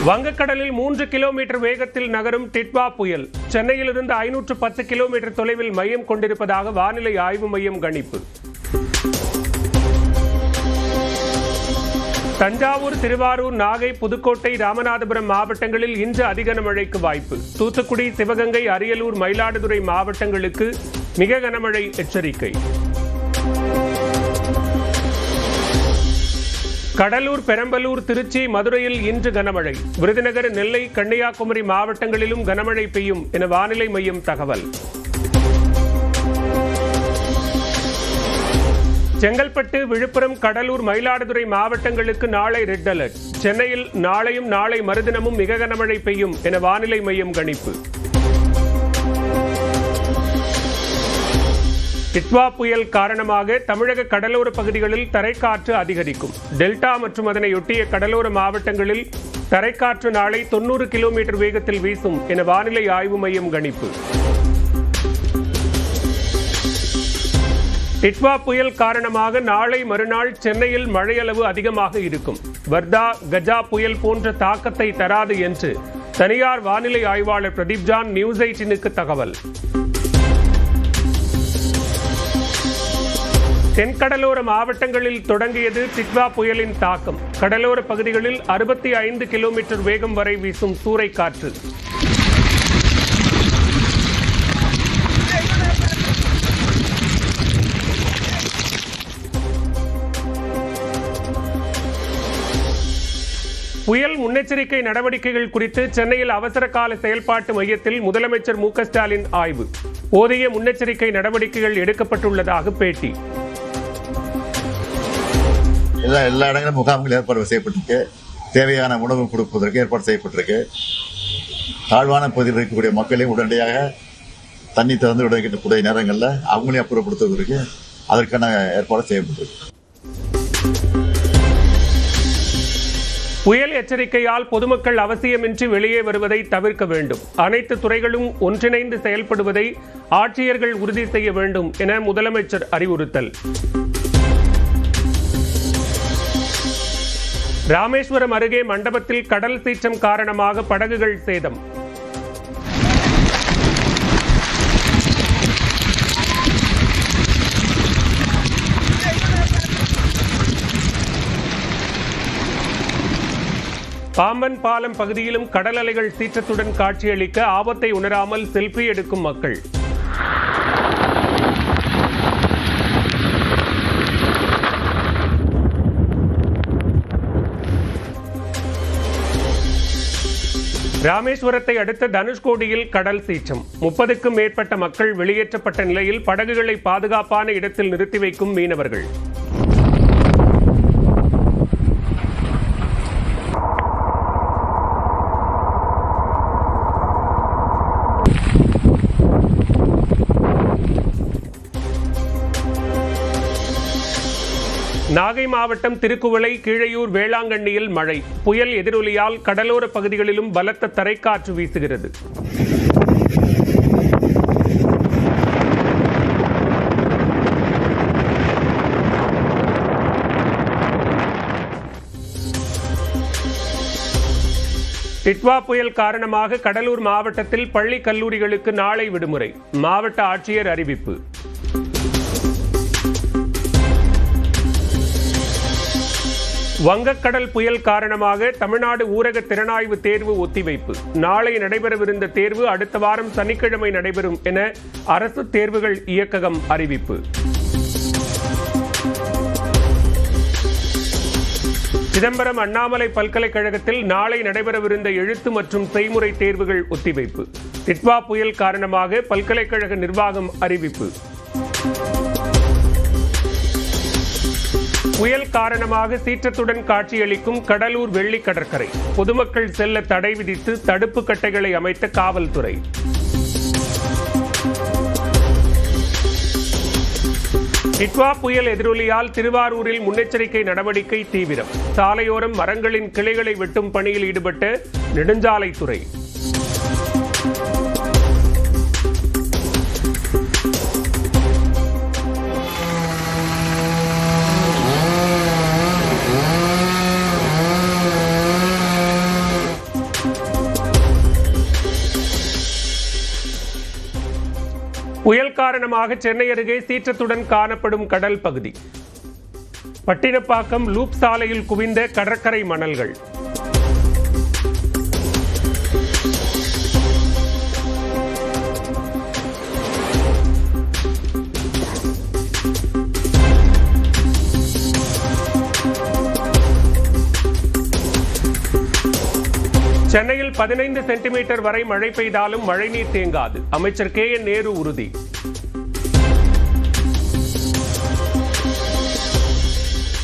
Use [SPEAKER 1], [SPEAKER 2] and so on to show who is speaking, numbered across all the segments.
[SPEAKER 1] வங்கக்கடலில் 3 கிலோமீட்டர் வேகத்தில் நகரும் டிட்வா புயல் சென்னையிலிருந்து 510 கிலோமீட்டர் தொலைவில் மையம் கொண்டிருப்பதாக வானிலை ஆய்வு மையம் கணிப்பு. தஞ்சாவூர், திருவாரூர், நாகை, புதுக்கோட்டை, ராமநாதபுரம் மாவட்டங்களில் இன்று அதிக கனமழைக்கு வாய்ப்பு. தூத்துக்குடி, சிவகங்கை, அரியலூர், மயிலாடுதுறை மாவட்டங்களுக்கு மிக கனமழை எச்சரிக்கை. கடலூர், பெரம்பலூர், திருச்சி, மதுரையில் இன்று கனமழை. விருதுநகர், நெல்லை, கன்னியாகுமரி மாவட்டங்களிலும் கனமழை பெய்யும் என வானிலை மையம் தகவல். செங்கல்பட்டு, விழுப்புரம், கடலூர், மயிலாடுதுறை மாவட்டங்களுக்கு நாளை ரெட் அலர்ட். சென்னையில் நாளையும் நாளை மறுதினமும் மிக கனமழை பெய்யும் என வானிலை மையம் கணிப்பு. டிட்வா புயல் காரணமாக தமிழக கடலோர பகுதிகளில் தரைக்காற்று அதிகரிக்கும். டெல்டா மற்றும் அதனையொட்டிய கடலோர மாவட்டங்களில் தரைக்காற்று நாளை 90 கிலோமீட்டர் வேகத்தில் வீசும் என வானிலை ஆய்வு மையம் கணிப்பு. டிட்வா புயல் காரணமாக நாளை மறுநாள் சென்னையில் மழையளவு அதிகமாக இருக்கும். வர்தா, கஜா புயல் போன்ற தாக்கத்தை தராது என்று தனியார் வானிலை ஆய்வாளர் பிரதீப் ஜான் நியூஸ் 18க்கு தகவல். தென்கடலோர மாவட்டங்களில் தொடங்கியது டிட்வா புயலின் தாக்கம். கடலோர பகுதிகளில் 65 கிலோமீட்டர் வேகம் வரை வீசும் சூறைக்காற்று. புயல் முன்னெச்சரிக்கை நடவடிக்கைகள் குறித்து சென்னையில் அவசர கால செயல்பாட்டு மையத்தில் முதலமைச்சர் மு க ஸ்டாலின் ஆய்வு. போதிய முன்னெச்சரிக்கை நடவடிக்கைகள் எடுக்கப்பட்டுள்ளதாக பேட்டி.
[SPEAKER 2] எல்லா இடங்களும் முகாம்கள் ஏற்பாடு செய்யப்பட்டிருக்கு. தேவையான உணவு கொடுப்பதற்கு ஏற்பாடு செய்யப்பட்டிருக்கு. தாழ்வான பகுதியில் இருக்கக்கூடிய மக்களையும் உடனடியாக தண்ணி திறந்து விடக்கூடிய நேரங்களில் அவங்களையும் அப்புறப்படுத்துவதற்கு அதற்கான ஏற்பாடு செய்யப்பட்டிருக்கு.
[SPEAKER 1] புயல் எச்சரிக்கையால் பொதுமக்கள் அவசியமின்றி வெளியே வருவதை தவிர்க்க வேண்டும். அனைத்து துறைகளும் ஒன்றிணைந்து செயல்படுவதை ஆட்சியர்கள் உறுதி செய்ய வேண்டும் என முதலமைச்சர் அறிவுறுத்தல். ராமேஸ்வரம் அருகே மண்டபத்தில் கடல் சீற்றம் காரணமாக படகுகள் சேதம். பாம்பன் பாலம் பகுதியிலும் கடல் அலைகள் சீற்றத்துடன் காட்சியளிக்க ஆபத்தை உணராமல் செல்ஃபி எடுக்கும் மக்கள். ராமேஸ்வரத்தை அடுத்த தனுஷ்கோடியில் கடல் சீற்றம். 30க்கும் மேற்பட்ட மக்கள் வெளியேற்றப்பட்ட நிலையில் படகுகளை பாதுகாப்பான இடத்தில் நிறுத்தி வைக்கும் மீனவர்கள். நாகை மாவட்டம் திருக்குவளை, கீழையூர், வேளாங்கண்ணியில் மழை. புயல் எதிரொலியால் கடலோர பகுதிகளிலும் பலத்த தரைக்காற்று வீசுகிறது. டிட்வா புயல் காரணமாக கடலூர் மாவட்டத்தில் பள்ளி, கல்லூரிகளுக்கு நாளை விடுமுறை. மாவட்ட ஆட்சியர் அறிவிப்பு. வங்கக்கடல் புயல் காரணமாக தமிழ்நாடு ஊரக திறனாய்வு தேர்வு ஒத்திவைப்பு. நாளை நடைபெறவிருந்த தேர்வு அடுத்த வாரம் சனிக்கிழமை நடைபெறும் என அரசு தேர்வுகள் இயக்ககம் அறிவிப்பு. சிதம்பரம் அண்ணாமலை பல்கலைக்கழகத்தில் நாளை நடைபெறவிருந்த எழுத்து மற்றும் செய்முறை தேர்வுகள் ஒத்திவைப்பு. டிட்வா புயல் காரணமாக பல்கலைக்கழக நிர்வாகம் அறிவிப்பு. புயல் காரணமாக சீற்றத்துடன் காட்சியளிக்கும் கடலூர் வெள்ளி கடற்கரை. பொதுமக்கள் செல்ல தடை விதித்து தடுப்பு கட்டைகளை அமைத்த காவல்துறை. டிட்வா புயல் எதிரொலியால் திருவாரூரில் முன்னெச்சரிக்கை நடவடிக்கை தீவிரம். சாலையோரம் மரங்களின் கிளைகளை வெட்டும் பணியில் ஈடுபட்ட நெடுஞ்சாலைத்துறை. காரணமாக சென்னை அருகே சீற்றத்துடன் காணப்படும் கடல் பகுதி. பட்டினப்பாக்கம் லூப் சாலையில் குவிந்த கடற்கரை மணல்கள். சென்னையில் 15 சென்டிமீட்டர் வரை மழை பெய்தாலும் மழைநீர் தேங்காது. அமைச்சர் KN நேரு உறுதி.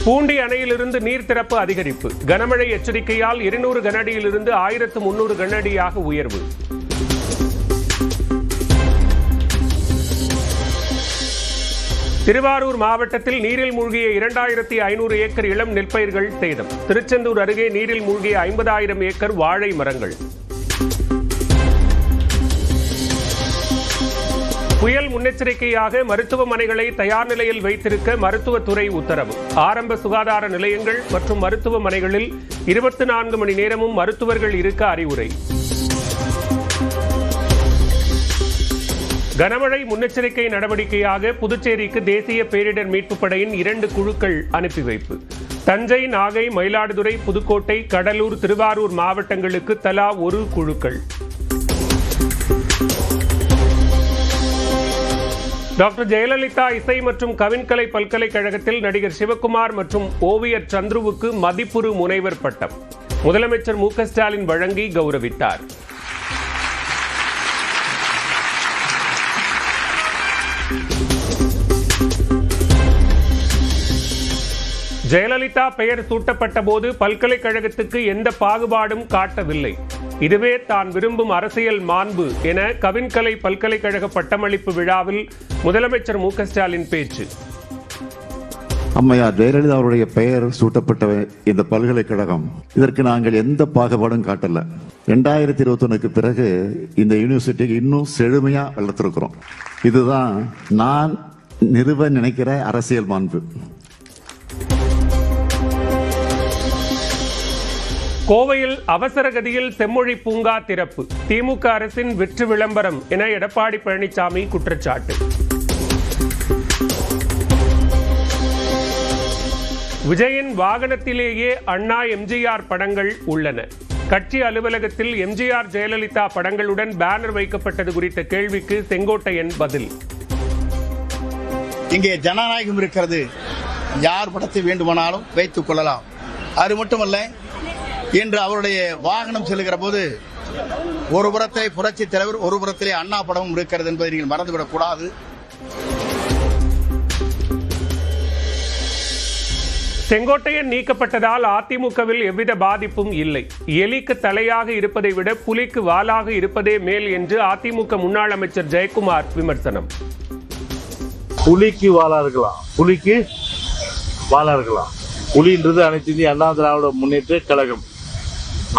[SPEAKER 1] பூண்டி அணையிலிருந்து நீர் திறப்பு அதிகரிப்பு. கனமழை எச்சரிக்கையால் 200 கனஅடியிலிருந்து 1300 கனஅடியாக உயர்வு. திருவாரூர் மாவட்டத்தில் நீரில் மூழ்கிய 2500 ஏக்கர் இளம் நெற்பயிர்கள் சேதம். திருச்செந்தூர் அருகே நீரில் மூழ்கிய 50,000 ஏக்கர் வாழை மரங்கள். புயல் முன்னெச்சரிக்கையாக மருத்துவமனைகளை தயார் நிலையில் வைத்திருக்க மருத்துவத்துறை உத்தரவு. ஆரம்ப சுகாதார நிலையங்கள் மற்றும் மருத்துவமனைகளில் 24 மணி நேரமும் மருத்துவர்கள் இருக்க அறிவுரை. கனமழை முன்னெச்சரிக்கை நடவடிக்கையாக புதுச்சேரிக்கு தேசிய பேரிடர் மீட்புப் படையின் 2 குழுக்கள் அனுப்பி வைப்பு. தஞ்சை, நாகை, மயிலாடுதுறை, புதுக்கோட்டை, கடலூர், திருவாரூர் மாவட்டங்களுக்கு தலா 1 குழுக்கள். டாக்டர் ஜெயலலிதா இசை மற்றும் கவின்கலை பல்கலைக்கழகத்தில் நடிகர் சிவகுமார் மற்றும் ஓவியர் சந்துருவுக்கு மதிப்புறு முனைவர் பட்டம் முதலமைச்சர் மு க ஸ்டாலின் வழங்கி கௌரவித்தார். ஜெயலலிதா பெயர் சூட்டப்பட்ட போது பல்கலைக்கழகத்துக்கு எந்த பாகுபாடும் காட்டவில்லை. இதுவே தான் விரும்பும் அரசியல் மாண்பு என கவின்கலை பல்கலைக்கழக பட்டமளிப்பு விழாவில் முதலமைச்சர் மு க ஸ்டாலின் பேச்சு.
[SPEAKER 3] அம்மையார் ஜெயலலிதா அவருடைய பெயர் சூட்டப்பட்ட இந்த பல்கலைக்கழகம் இதற்கு நாங்கள் எந்த பாகுபாடும் காட்டல. 2021க்கு பிறகு இந்த யூனிவர்சிட்டிக்கு இன்னும் செழுமையா வளர்த்திருக்கிறோம். இதுதான் நான் நிறுவ நினைக்கிற அரசியல் மாண்பு.
[SPEAKER 1] கோவையில் அவசர கதியில் செம்மொழி பூங்கா திறப்பு. திமுக அரசின் வெற்று விளம்பரம் என எடப்பாடி பழனிசாமி குற்றச்சாட்டு. விஜயின் வாகனத்திலேயே அண்ணா, எம்ஜிஆர் படங்கள் உள்ளன. கட்சி அலுவலகத்தில் எம்ஜிஆர், ஜெயலலிதா படங்களுடன் பேனர் வைக்கப்பட்டது குறித்த கேள்விக்கு செங்கோட்டையன் பதில்.
[SPEAKER 4] இங்கே ஜனநாயகம் இருக்கிறது. யார் படத்தை வேண்டுமானாலும் வைத்துக் கொள்ளலாம். அது மட்டுமல்ல, இன்று அவருடைய வாகனம் செல்லுகிற போது ஒரு புறத்திலே புரட்சி தலைவர், ஒரு புறத்திலே அண்ணா படமும் இருக்கிறது என்பதை நீங்கள் மறந்துவிடக் கூடாது.
[SPEAKER 1] செங்கோட்டையன் நீக்கப்பட்டதால் அதிமுகவில் எவ்வித பாதிப்பும் இல்லை. எலிக்கு தலையாக இருப்பதை விட புலிக்கு வாலாக இருப்பதே மேல் என்று அதிமுக முன்னாள் அமைச்சர் ஜெயக்குமார் விமர்சனம்.
[SPEAKER 5] புலிக்கு வாலா இருக்கலாம், புலிக்கு வாலா இருக்கலாம். புலின்றது அனைத்து இந்திய அண்ணா திராவிட முன்னேற்ற கழகம்.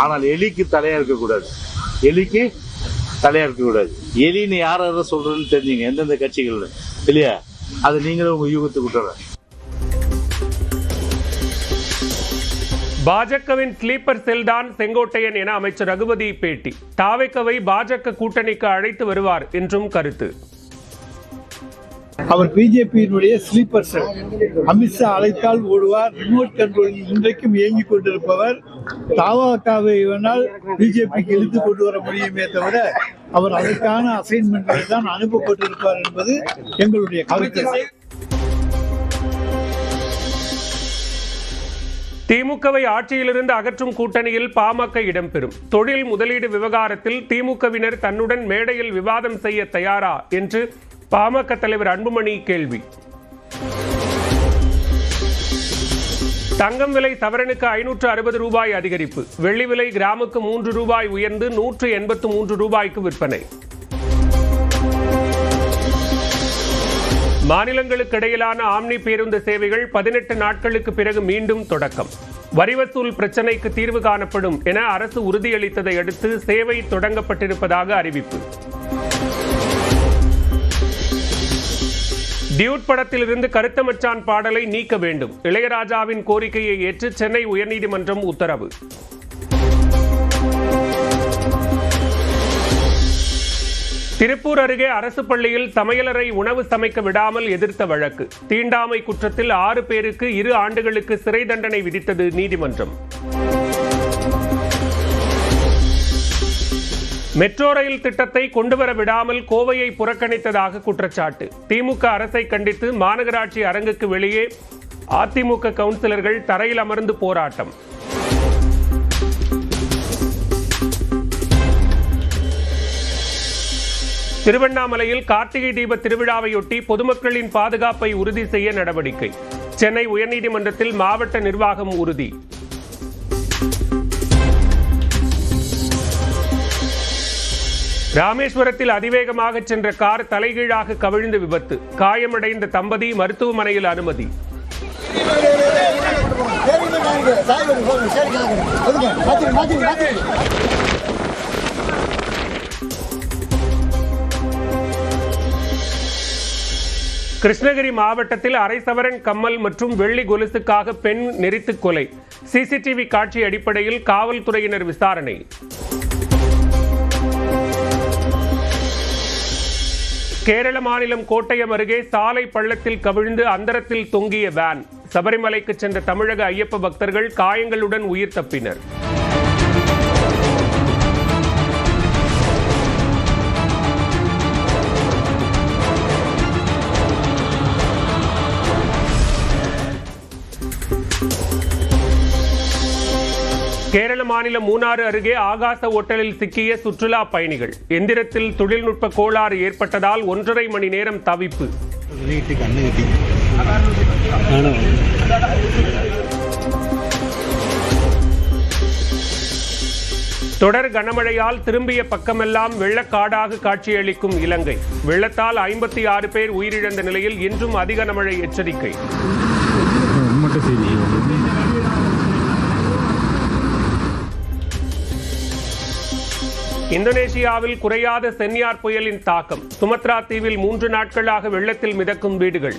[SPEAKER 5] ஆனால் எலிக்கு தலையா இருக்கக்கூடாது. எலிக்கு தலையா இருக்கக்கூடாது. எலின்னு யார சொல்றதுன்னு தெரிஞ்சுங்க, எந்தெந்த கட்சிகள் இல்லையா? அது நீங்களும் உங்க யூகத்துக்கு விட்டுற.
[SPEAKER 1] பாஜகவின் ஸ்லீப்பர் செல்தான் செங்கோட்டையன் என அமைச்சர் ரகுபதி பேட்டி. தாவேக்காவை பாஜக கூட்டணிக்கு அழைத்து வருவார் என்றும் கருத்து.
[SPEAKER 6] அவர் பிஜேபியினுடைய ஸ்லீப்பர் செல். அமித்ஷா அழைத்தால் ஓடுவார். ரிமோட் கண்ட்ரோலில் இன்றைக்கும் இயங்கிக் கொண்டிருப்பவர். தாவேக்காவை வேணால் பிஜேபிக்கு இழுத்து கொண்டு வர முடியுமே தவிர அவர் அதற்கான அசைன்மெண்ட்களை தான் அனுப்பப்பட்டிருப்பார் என்பது எங்களுடைய கருத்து.
[SPEAKER 1] திமுகவை ஆட்சியிலிருந்து அகற்றும் கூட்டணியில் பாமக இடம்பெறும். தொழில் முதலீடு விவகாரத்தில் திமுகவினர் தன்னுடன் மேடையில் விவாதம் செய்ய தயாரா என்று பாமக தலைவர் அன்புமணி கேள்வி. தங்கம் விலை சவரனுக்கு 560 ரூபாய் அதிகரிப்பு. வெள்ளி விலை கிராமுக்கு 3 ரூபாய் உயர்ந்து 183 ரூபாய்க்கு விற்பனை. மாநிலங்களுக்கு இடையிலான ஆம்னி பேருந்து சேவைகள் 18 நாட்களுக்கு பிறகு மீண்டும் தொடக்கம். வரி வசூல் பிரச்சினைக்கு தீர்வு காணப்படும் என அரசு உறுதியளித்ததை அடுத்து சேவை தொடங்கப்பட்டிருப்பதாக அறிவிப்பு. டியூட் படத்திலிருந்து கருத்த மச்சான் பாடலை நீக்க வேண்டும். இளையராஜாவின் கோரிக்கையை ஏற்று சென்னை உயர்நீதிமன்றம் உத்தரவு. திருப்பூர் அருகே அரசு பள்ளியில் சமையலறை உணவு சமைக்க விடாமல் எதிர்த்த வழக்கு. தீண்டாமை குற்றத்தில் 6 பேருக்கு 2 ஆண்டுகளுக்கு சிறை தண்டனை விதித்தது நீதிமன்றம். மெட்ரோ ரயில் திட்டத்தை கொண்டுவர விடாமல் கோவையை புறக்கணித்ததாக குற்றச்சாட்டு. திமுக அரசை கண்டித்து மாநகராட்சி அரங்குக்கு வெளியே அதிமுக கவுன்சிலர்கள் தரையில் அமர்ந்து போராட்டம். திருவண்ணாமலையில் கார்த்திகை தீப திருவிழாவையொட்டி பொதுமக்களின் பாதுகாப்பை உறுதி செய்ய நடவடிக்கை. சென்னை உயர்நீதிமன்றத்தில் மாவட்ட நிர்வாகம் உறுதி. ராமேஸ்வரத்தில் அதிவேகமாக சென்ற கார் தலைகீழாக கவிழ்ந்து விபத்து. காயமடைந்த தம்பதி மருத்துவமனையில் அனுமதி. கிருஷ்ணகிரி மாவட்டத்தில் அரை சவரன் கம்மல் மற்றும் வெள்ளி கொலுசுக்காக பெண் நெரித்து கொலை. சிசிடிவி காட்சி அடிப்படையில் காவல்துறையினர் விசாரணை. கேரள மாநிலம் கோட்டயம் அருகே சாலை பள்ளத்தில் கவிழ்ந்து அந்தரத்தில் தொங்கிய வேன். சபரிமலைக்கு சென்ற தமிழக ஐயப்ப பக்தர்கள் காயங்களுடன் உயிர் தப்பினர். கேரள மாநிலம் மூணாறு அருகே ஆகாச ஓட்டலில் சிக்கிய சுற்றுலா பயணிகள். எந்திரத்தில் தொழில்நுட்ப கோளாறு ஏற்பட்டதால் 1.5 மணி நேரம் தவிப்பு. தொடர் கனமழையால் திரும்பிய பக்கமெல்லாம் வெள்ளக்காடாக காட்சியளிக்கும் இலங்கை. வெள்ளத்தால் 56 பேர் உயிரிழந்த நிலையில் இன்றும் அதிக கனமழை எச்சரிக்கை. இந்தோனேஷியாவில் குறையாத சென்யார் புயலின் தாக்கம். சுமத்ரா தீவில் 3 நாட்களாக வெள்ளத்தில் மிதக்கும் வீடுகள்.